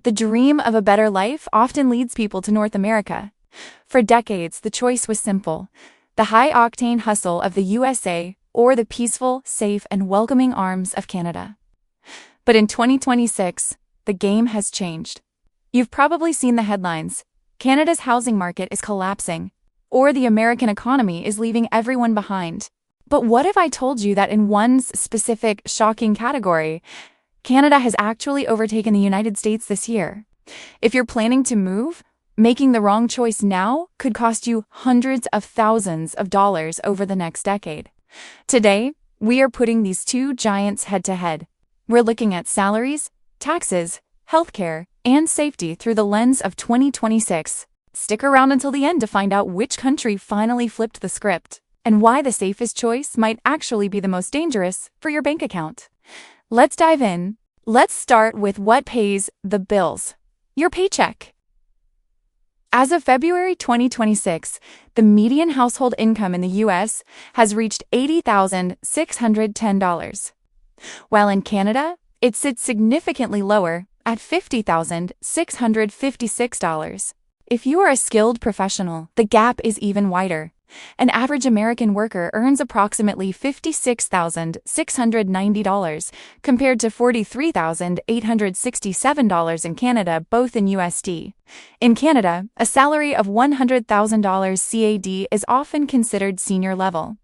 The dream of a better life often leads people to North America. For decades, the choice was simple: the high-octane hustle of the USA or the peaceful, safe, and welcoming arms of Canada. But in 2026, the game has changed. You've probably seen the headlines: Canada's housing market is collapsing, or the American economy is leaving everyone behind. But what if I told you that in one specific, shocking category, Canada has actually overtaken the United States this year? If you're planning to move, making the wrong choice now could cost you hundreds of thousands of dollars over the next decade. Today, we are putting these two giants head-to-head. We're looking at salaries, taxes, healthcare, and safety through the lens of 2026. Stick around until the end to find out which country finally flipped the script, and why the safest choice might actually be the most dangerous for your bank account. Let's dive in. Let's start with what pays the bills: your paycheck. As of February 2026, the median household income in the US has reached $80,610. While in Canada, it sits significantly lower at $50,656. If you are a skilled professional, the gap is even wider. An average American worker earns approximately $56,690 compared to $43,867 in Canada, both in USD. In Canada, a salary of $100,000 CAD is often considered senior level,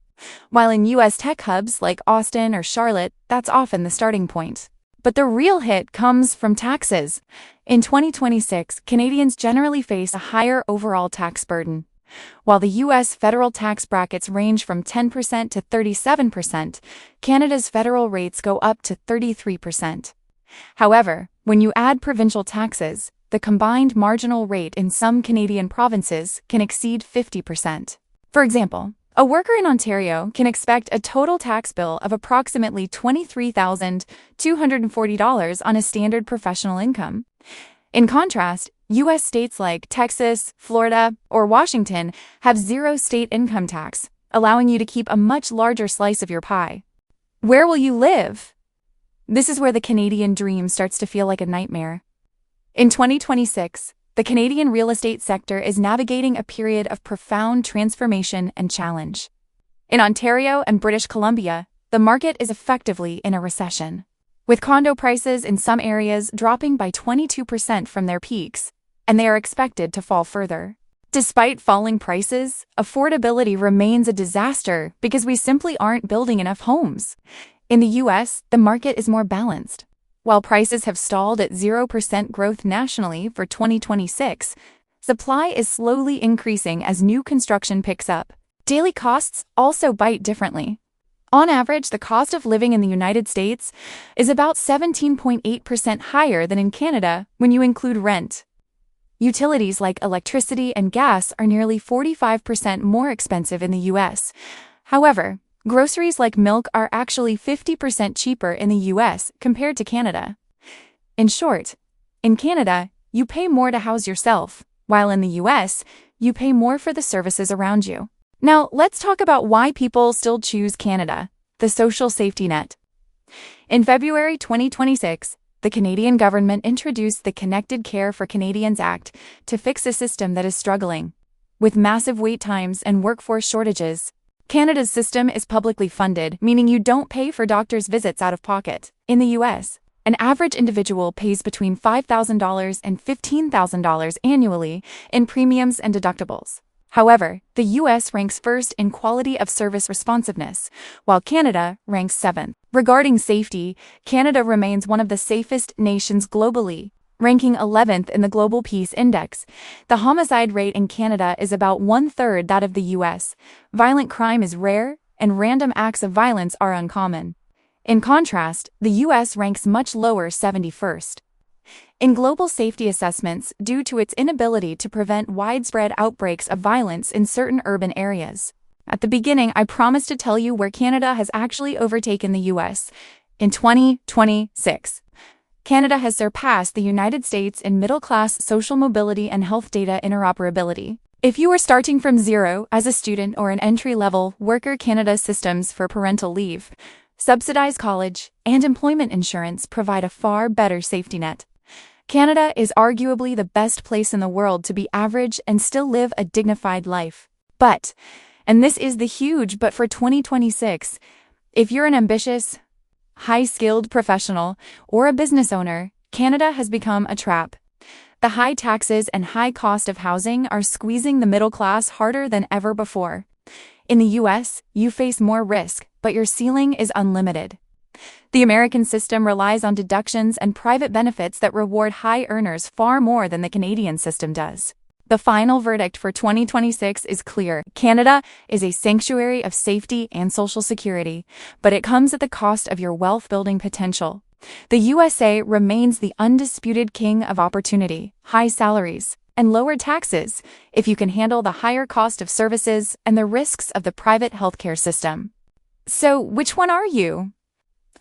while in US tech hubs like Austin or Charlotte, that's often the starting point. But the real hit comes from taxes. In 2026, Canadians generally face a higher overall tax burden. While the U.S. federal tax brackets range from 10% to 37%, Canada's federal rates go up to 33%. However, when you add provincial taxes, the combined marginal rate in some Canadian provinces can exceed 50%. For example, a worker in Ontario can expect a total tax bill of approximately $23,240 on a standard professional income. In contrast, U.S. states like Texas, Florida, or Washington have zero state income tax, allowing you to keep a much larger slice of your pie. Where will you live? This is where the Canadian dream starts to feel like a nightmare. In 2026, the Canadian real estate sector is navigating a period of profound transformation and challenge. In Ontario and British Columbia, the market is effectively in a recession, with condo prices in some areas dropping by 22% from their peaks, and they are expected to fall further. Despite falling prices, affordability remains a disaster because we simply aren't building enough homes. In the US, the market is more balanced. While prices have stalled at 0% growth nationally for 2026, supply is slowly increasing as new construction picks up. Daily costs also bite differently. On average, the cost of living in the United States is about 17.8% higher than in Canada when you include rent. Utilities like electricity and gas are nearly 45% more expensive in the US. However, groceries like milk are actually 50% cheaper in the US compared to Canada. In short, in Canada, you pay more to house yourself, while in the US, you pay more for the services around you. Now, let's talk about why people still choose Canada: the social safety net. In February 2026, the Canadian government introduced the Connected Care for Canadians Act to fix a system that is struggling. With massive wait times and workforce shortages, Canada's system is publicly funded, meaning you don't pay for doctors' visits out of pocket. In the US, an average individual pays between $5,000 and $15,000 annually in premiums and deductibles. However, the US ranks first in quality of service responsiveness, while Canada ranks 7th. Regarding safety, Canada remains one of the safest nations globally, ranking 11th in the Global Peace Index. The homicide rate in Canada is about 1/3 that of the US. Violent crime is rare, and random acts of violence are uncommon. In contrast, the US ranks much lower, 71st. In global safety assessments, due to its inability to prevent widespread outbreaks of violence in certain urban areas. At the beginning, I promised to tell you where Canada has actually overtaken the US. In 2026, Canada has surpassed the United States in middle-class social mobility and health data interoperability. If you are starting from zero as a student or an entry-level worker, Canada's systems for parental leave, subsidized college, and employment insurance provide a far better safety net. Canada is arguably the best place in the world to be average and still live a dignified life. But, and this is the huge but for 2026, if you're an ambitious, high-skilled professional or a business owner, Canada has become a trap. The high taxes and high cost of housing are squeezing the middle class harder than ever before. In the US, you face more risk, but your ceiling is unlimited. The American system relies on deductions and private benefits that reward high earners far more than the Canadian system does. The final verdict for 2026 is clear. Canada is a sanctuary of safety and social security, but it comes at the cost of your wealth-building potential. The USA remains the undisputed king of opportunity, high salaries, and lower taxes if you can handle the higher cost of services and the risks of the private healthcare system. So, which one are you?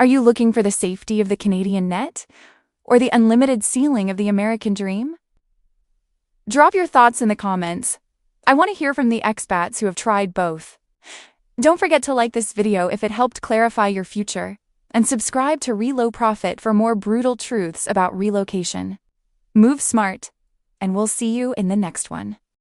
Are you looking for the safety of the Canadian net or the unlimited ceiling of the American dream? Drop your thoughts in the comments. I want to hear from the expats who have tried both. Don't forget to like this video if it helped clarify your future, and subscribe to ReloProfit for more brutal truths about relocation. Move smart, and we'll see you in the next one.